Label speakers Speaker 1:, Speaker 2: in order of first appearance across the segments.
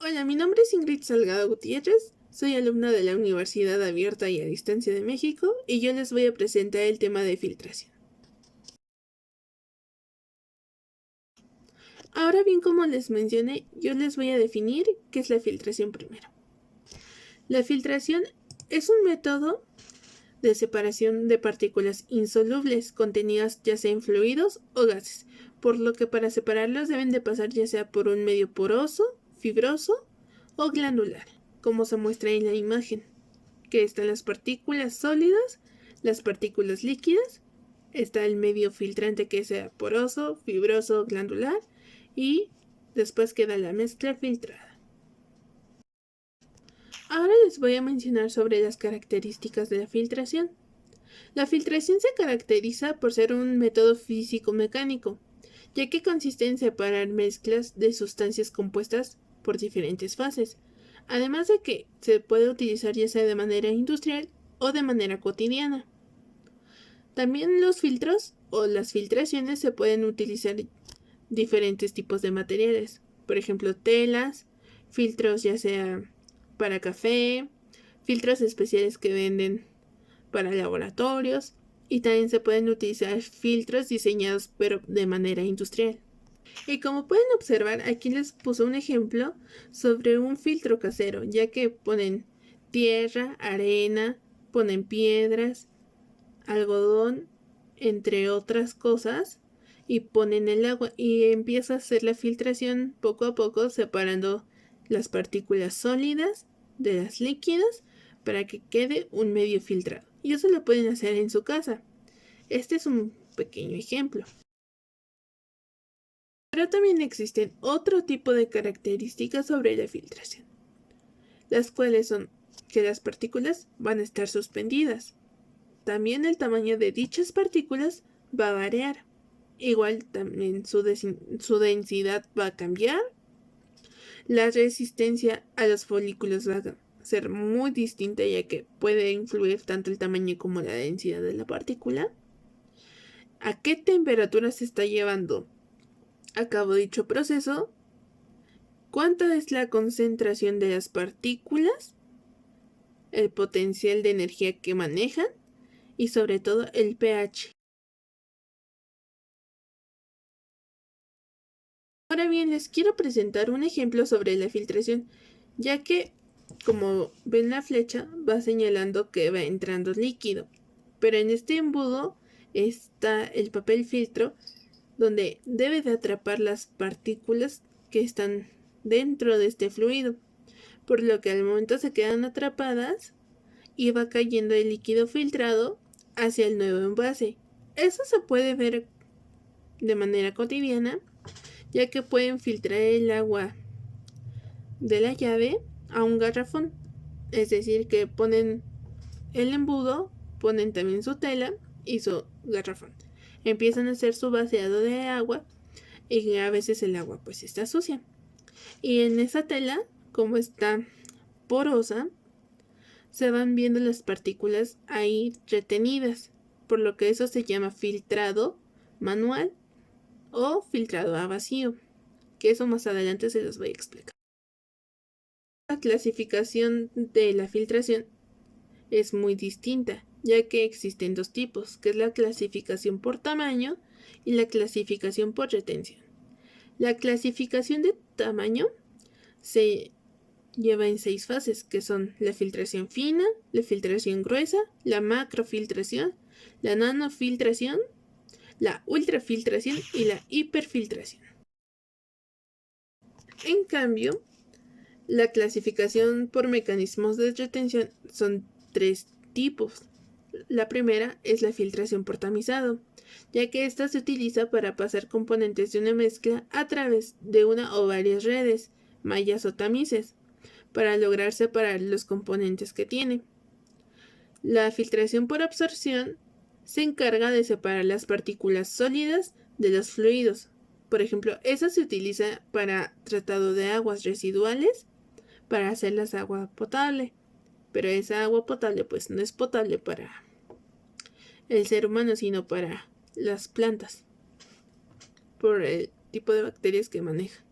Speaker 1: Hola, mi nombre es Ingrid Salgado Gutiérrez, soy alumna de la Universidad Abierta y a Distancia de México y yo les voy a presentar el tema de filtración. Ahora bien, como les mencioné, yo les voy a definir qué es la filtración primero. La filtración es un método de separación de partículas insolubles contenidas ya sea en fluidos o gases, por lo que para separarlos deben de pasar ya sea por un medio poroso, fibroso o glandular, como se muestra en la imagen, que están las partículas sólidas, las partículas líquidas, está el medio filtrante que sea poroso, fibroso, glandular y después queda la mezcla filtrada. Ahora les voy a mencionar sobre las características de la filtración. La filtración se caracteriza por ser un método físico-mecánico, ya que consiste en separar mezclas de sustancias compuestas por diferentes fases, además de que se puede utilizar ya sea de manera industrial o de manera cotidiana. También los filtros o las filtraciones se pueden utilizar diferentes tipos de materiales, por ejemplo telas, filtros ya sea para café, filtros especiales que venden para laboratorios y también se pueden utilizar filtros diseñados pero de manera industrial. Y como pueden observar, aquí les puse un ejemplo sobre un filtro casero, ya que ponen tierra, arena, ponen piedras, algodón, entre otras cosas, y ponen el agua y empieza a hacer la filtración poco a poco separando las partículas sólidas de las líquidas para que quede un medio filtrado. Y eso lo pueden hacer en su casa. Este es un pequeño ejemplo. Pero también existen otro tipo de características sobre la filtración, las cuales son que las partículas van a estar suspendidas. También el tamaño de dichas partículas va a variar. Igual también su densidad va a cambiar. La resistencia a los folículos va a ser muy distinta, ya que puede influir tanto el tamaño como la densidad de la partícula. ¿A qué temperatura se está llevando a cabo dicho proceso? ¿Cuánta es la concentración de las partículas? El potencial de energía que manejan y sobre todo el pH. Ahora bien, les quiero presentar un ejemplo sobre la filtración, ya que, como ven la flecha, va señalando que va entrando líquido, pero en este embudo está el papel filtro donde debe de atrapar las partículas que están dentro de este fluido, por lo que al momento se quedan atrapadas y va cayendo el líquido filtrado hacia el nuevo envase. Eso se puede ver de manera cotidiana, ya que pueden filtrar el agua de la llave a un garrafón. Es decir, que ponen el embudo, ponen también su tela y su garrafón. Empiezan a hacer su vaciado de agua y a veces el agua pues está sucia. Y en esa tela, como está porosa, se van viendo las partículas ahí retenidas, por lo que eso se llama filtrado manual o filtrado a vacío, que eso más adelante se los voy a explicar. La clasificación de la filtración es muy distinta, ya que existen dos tipos, que es la clasificación por tamaño y la clasificación por retención. La clasificación de tamaño se lleva en 6 fases, que son la filtración fina, la filtración gruesa, la macrofiltración, la nanofiltración, la ultrafiltración y la hiperfiltración. En cambio, la clasificación por mecanismos de retención son 3 tipos. La primera es la filtración por tamizado, ya que esta se utiliza para pasar componentes de una mezcla a través de una o varias redes, mallas o tamices, para lograr separar los componentes que tiene. La filtración por absorción se encarga de separar las partículas sólidas de los fluidos. Por ejemplo, esa se utiliza para tratado de aguas residuales para hacerlas agua potable. Pero esa agua potable pues no es potable para el ser humano, sino para las plantas, por el tipo de bacterias que maneja.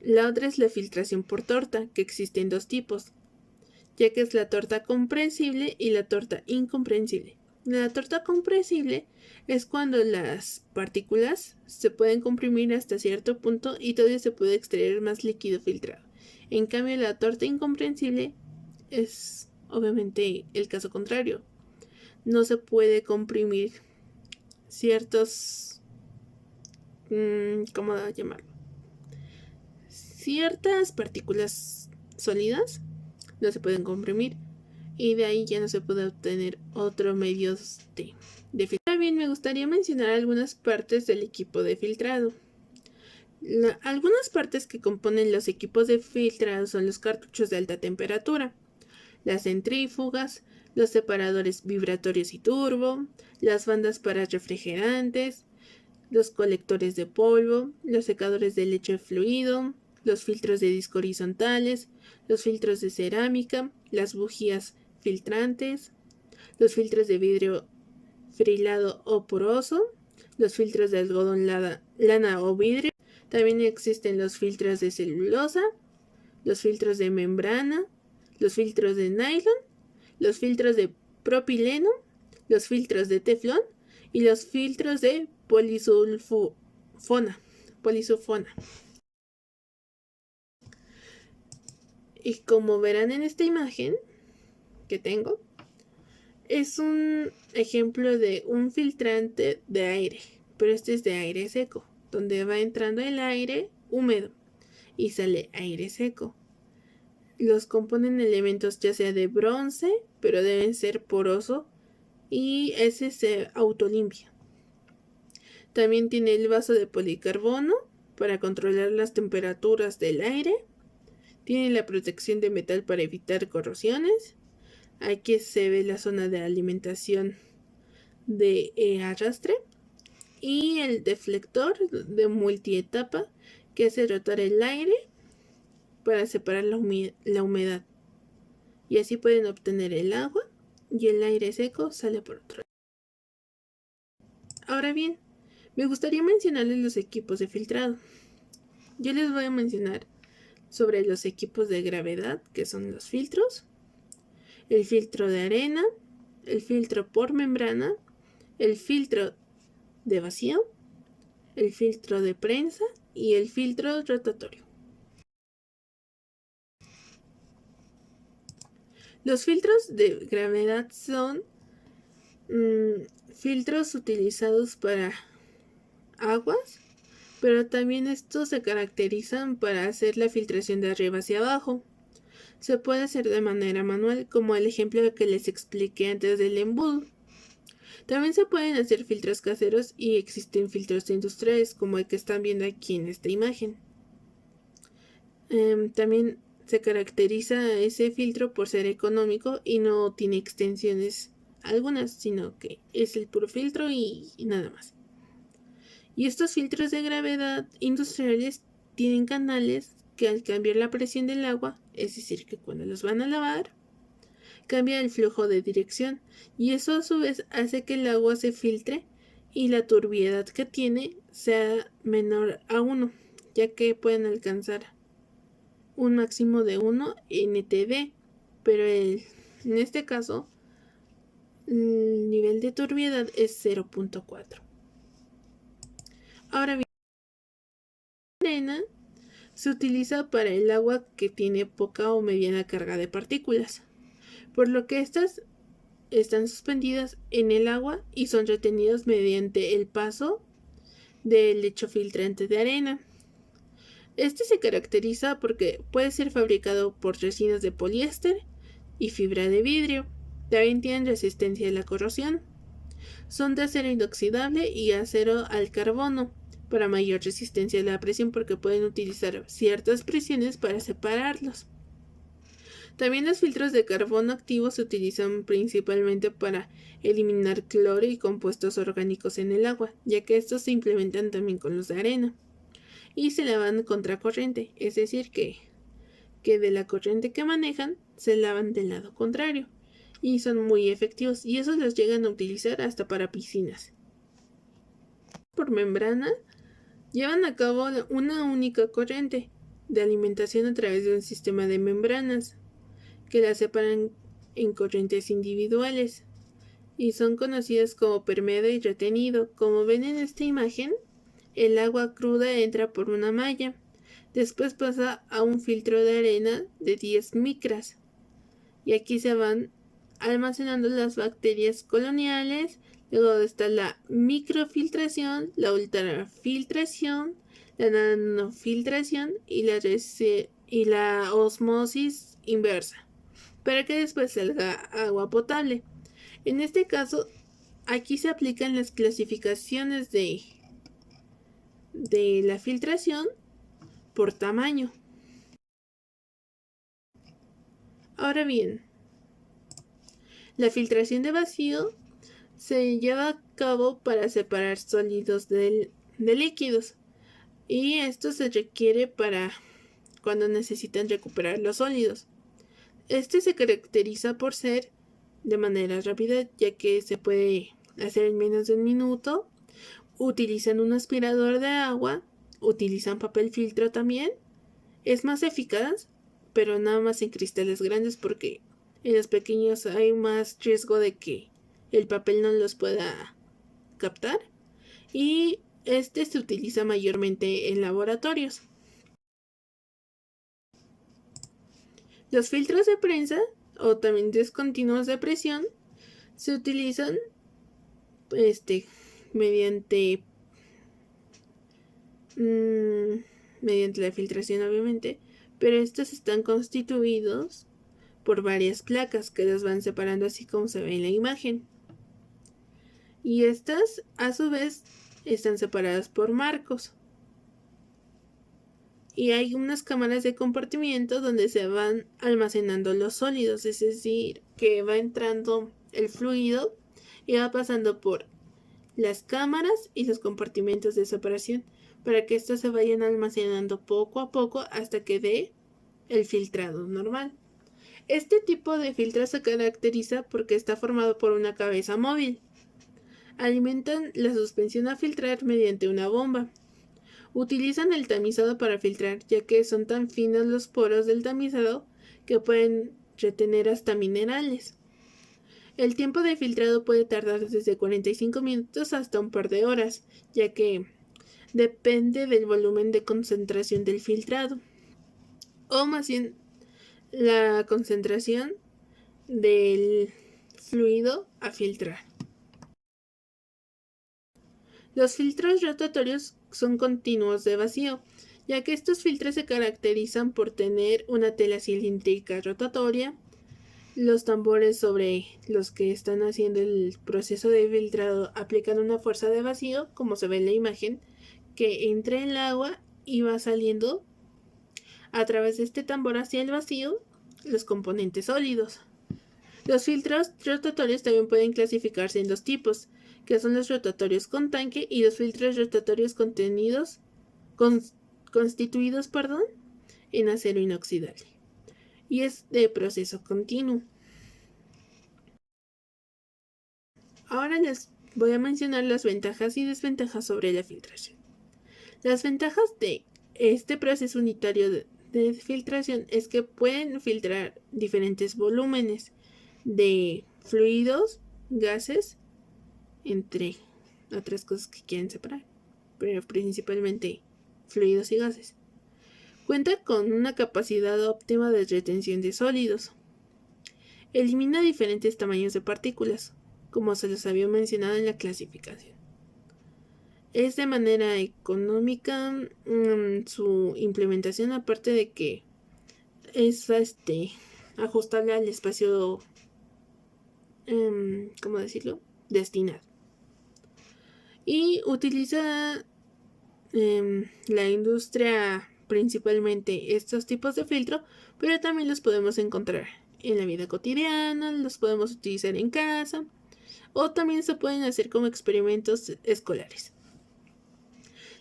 Speaker 1: La otra es la filtración por torta, que existen dos tipos, ya que es la torta comprensible y la torta incomprensible. La torta comprensible es cuando las partículas se pueden comprimir hasta cierto punto y todavía se puede extraer más líquido filtrado. En cambio, la torta incomprensible es obviamente el caso contrario. No se puede comprimir ciertos... ¿cómo llamarlo? Ciertas partículas sólidas no se pueden comprimir y de ahí ya no se puede obtener otro medio de filtrado. También me gustaría mencionar algunas partes del equipo de filtrado. Algunas partes que componen los equipos de filtrado son los cartuchos de alta temperatura, las centrífugas, los separadores vibratorios y turbo, las bandas para refrigerantes, los colectores de polvo, los secadores de leche fluido, los filtros de disco horizontales, los filtros de cerámica, las bujías filtrantes, los filtros de vidrio frilado o poroso, los filtros de algodón, lana o vidrio. También existen los filtros de celulosa, los filtros de membrana, los filtros de nylon, los filtros de propileno, los filtros de teflón y los filtros de polisulfona. Y como verán en esta imagen que tengo, es un ejemplo de un filtrante de aire, pero este es de aire seco, donde va entrando el aire húmedo y sale aire seco. Los componen elementos ya sea de bronce, pero deben ser poroso y ese se autolimpia. También tiene el vaso de policarbono para controlar las temperaturas del aire. Tiene la protección de metal para evitar corrosiones. Aquí se ve la zona de alimentación de arrastre. Y el deflector de multietapa que hace rotar el aire para separar la humedad. Y así pueden obtener el agua y el aire seco sale por otro lado. Ahora bien, me gustaría mencionarles los equipos de filtrado. Yo les voy a mencionar sobre los equipos de gravedad, que son los filtros, el filtro de arena, el filtro por membrana, el filtro de vacío, el filtro de prensa y el filtro rotatorio. Los filtros de gravedad son filtros utilizados para aguas, pero también estos se caracterizan para hacer la filtración de arriba hacia abajo. Se puede hacer de manera manual, como el ejemplo que les expliqué antes del embudo. También se pueden hacer filtros caseros y existen filtros industriales, como el que están viendo aquí en esta imagen. También se caracteriza ese filtro por ser económico y no tiene extensiones algunas, sino que es el puro filtro y nada más. Y estos filtros de gravedad industriales tienen canales que al cambiar la presión del agua, es decir, que cuando los van a lavar, cambia el flujo de dirección y eso a su vez hace que el agua se filtre y la turbiedad que tiene sea menor a 1, ya que pueden alcanzar un máximo de 1 NTD, pero en este caso el nivel de turbiedad es 0.4. Ahora bien, la arena se utiliza para el agua que tiene poca o mediana carga de partículas, por lo que estas están suspendidas en el agua y son retenidas mediante el paso del lecho filtrante de arena. Este se caracteriza porque puede ser fabricado por resinas de poliéster y fibra de vidrio. También tienen resistencia a la corrosión. Son de acero inoxidable y acero al carbono para mayor resistencia a la presión porque pueden utilizar ciertas presiones para separarlos. También los filtros de carbono activo se utilizan principalmente para eliminar cloro y compuestos orgánicos en el agua, ya que estos se implementan también con los de arena. Y se lavan contracorriente, es decir, que de la corriente que manejan se lavan del lado contrario. Y son muy efectivos y esos los llegan a utilizar hasta para piscinas. Por membrana llevan a cabo una única corriente de alimentación a través de un sistema de membranas que las separan en corrientes individuales y son conocidas como permeado y retenido. Como ven en esta imagen, el agua cruda entra por una malla, después pasa a un filtro de arena de 10 micras y aquí se van almacenando las bacterias coloniales. Luego está la microfiltración, la ultrafiltración, la nanofiltración y la osmosis inversa, para que después salga agua potable. En este caso, aquí se aplican las clasificaciones de la filtración por tamaño. Ahora bien, la filtración de vacío se lleva a cabo para separar sólidos de líquidos, y esto se requiere para cuando necesitan recuperar los sólidos. Este se caracteriza por ser de manera rápida, ya que se puede hacer en menos de un minuto. Utilizan un aspirador de agua, utilizan papel filtro también. Es más eficaz, pero nada más en cristales grandes, porque en los pequeños hay más riesgo de que el papel no los pueda captar, y este se utiliza mayormente en laboratorios. Los filtros de prensa o también discontinuos de presión se utilizan mediante la filtración, obviamente, pero estos están constituidos por varias placas que las van separando así como se ve en la imagen, y estas a su vez están separadas por marcos, y hay unas cámaras de compartimiento donde se van almacenando los sólidos, es decir, que va entrando el fluido y va pasando por las cámaras y los compartimentos de separación para que estos se vayan almacenando poco a poco hasta que dé el filtrado normal. Este tipo de filtro se caracteriza porque está formado por una cabeza móvil. Alimentan la suspensión a filtrar mediante una bomba. Utilizan el tamizado para filtrar, ya que son tan finos los poros del tamizado que pueden retener hasta minerales. El tiempo de filtrado puede tardar desde 45 minutos hasta un par de horas, ya que depende del volumen de concentración del filtrado, o más bien la concentración del fluido a filtrar. Los filtros rotatorios son continuos de vacío, ya que estos filtros se caracterizan por tener una tela cilíndrica rotatoria. Los tambores sobre los que están haciendo el proceso de filtrado aplican una fuerza de vacío, como se ve en la imagen, que entra en el agua y va saliendo a través de este tambor hacia el vacío los componentes sólidos. Los filtros rotatorios también pueden clasificarse en dos tipos, que son los rotatorios con tanque y los filtros rotatorios constituidos en acero inoxidable, y es de proceso continuo. Ahora les voy a mencionar las ventajas y desventajas sobre la filtración. Las ventajas de este proceso unitario de filtración es que pueden filtrar diferentes volúmenes de fluidos, gases, entre otras cosas que quieren separar, pero principalmente fluidos y gases. Cuenta con una capacidad óptima de retención de sólidos. Elimina diferentes tamaños de partículas, como se los había mencionado en la clasificación. Es de manera económica su implementación, aparte de que es ajustable al espacio, ¿cómo decirlo?, destinado. Y utiliza la industria principalmente estos tipos de filtro, pero también los podemos encontrar en la vida cotidiana, los podemos utilizar en casa, o también se pueden hacer como experimentos escolares.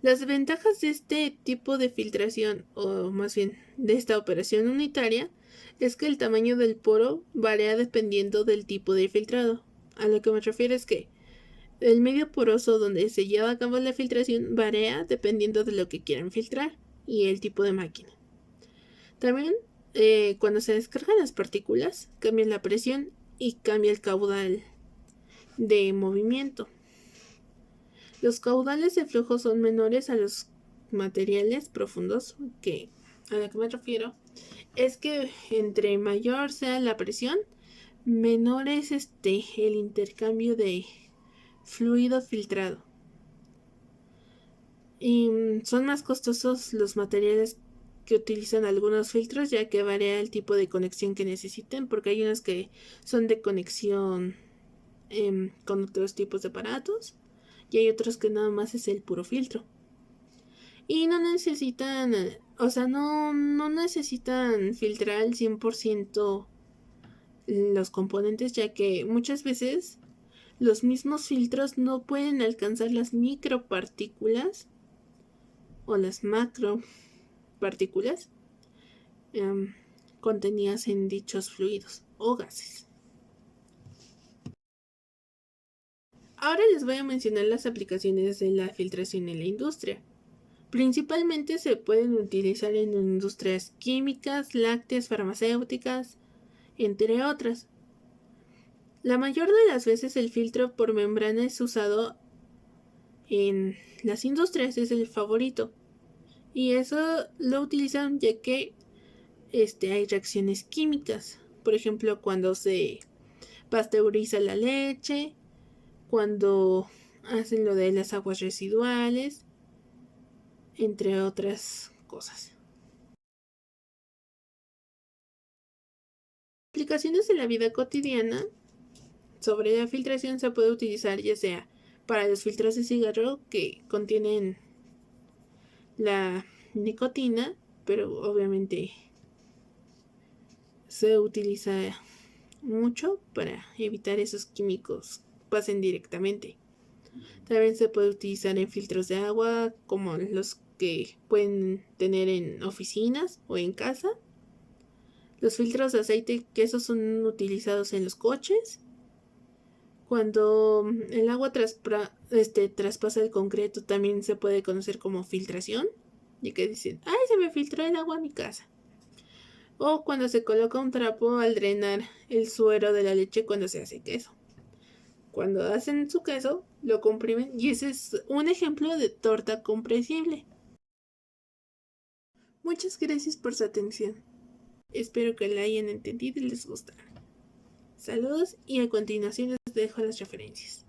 Speaker 1: Las ventajas de este tipo de filtración, o más bien de esta operación unitaria, es que el tamaño del poro varía dependiendo del tipo de filtrado. A lo que me refiero es que el medio poroso donde se lleva a cabo la filtración varía dependiendo de lo que quieran filtrar y el tipo de máquina. También cuando se descargan las partículas, cambia la presión y cambia el caudal de movimiento. Los caudales de flujo son menores a los materiales profundos, que a lo que me refiero es que entre mayor sea la presión, menor es el intercambio de fluido filtrado. Y son más costosos los materiales que utilizan algunos filtros, ya que varía el tipo de conexión que necesiten, porque hay unos que son de conexión con otros tipos de aparatos y hay otros que nada más es el puro filtro. Y no necesitan, no necesitan filtrar al 100% los componentes, ya que muchas veces los mismos filtros no pueden alcanzar las micropartículas o las macropartículas contenidas en dichos fluidos o gases. Ahora les voy a mencionar las aplicaciones de la filtración en la industria. Principalmente se pueden utilizar en industrias químicas, lácteas, farmacéuticas, entre otras. La mayor de las veces el filtro por membrana es usado en las industrias, es el favorito. Y eso lo utilizan ya que hay reacciones químicas. Por ejemplo, cuando se pasteuriza la leche, cuando hacen lo de las aguas residuales, entre otras cosas. Aplicaciones en la vida cotidiana sobre la filtración se puede utilizar ya sea para los filtros de cigarro que contienen la nicotina, pero obviamente se utiliza mucho para evitar esos químicos pasen directamente. También se puede utilizar en filtros de agua como los que pueden tener en oficinas o en casa. Los filtros de aceite, que esos son utilizados en los coches. Cuando el agua traspasa el concreto, también se puede conocer como filtración. Y que dicen, ay, se me filtró el agua a mi casa. O cuando se coloca un trapo al drenar el suero de la leche cuando se hace queso. Cuando hacen su queso, lo comprimen y ese es un ejemplo de torta compresible. Muchas gracias por su atención. Espero que la hayan entendido y les gustara. Saludos y a continuación les dejo las referencias.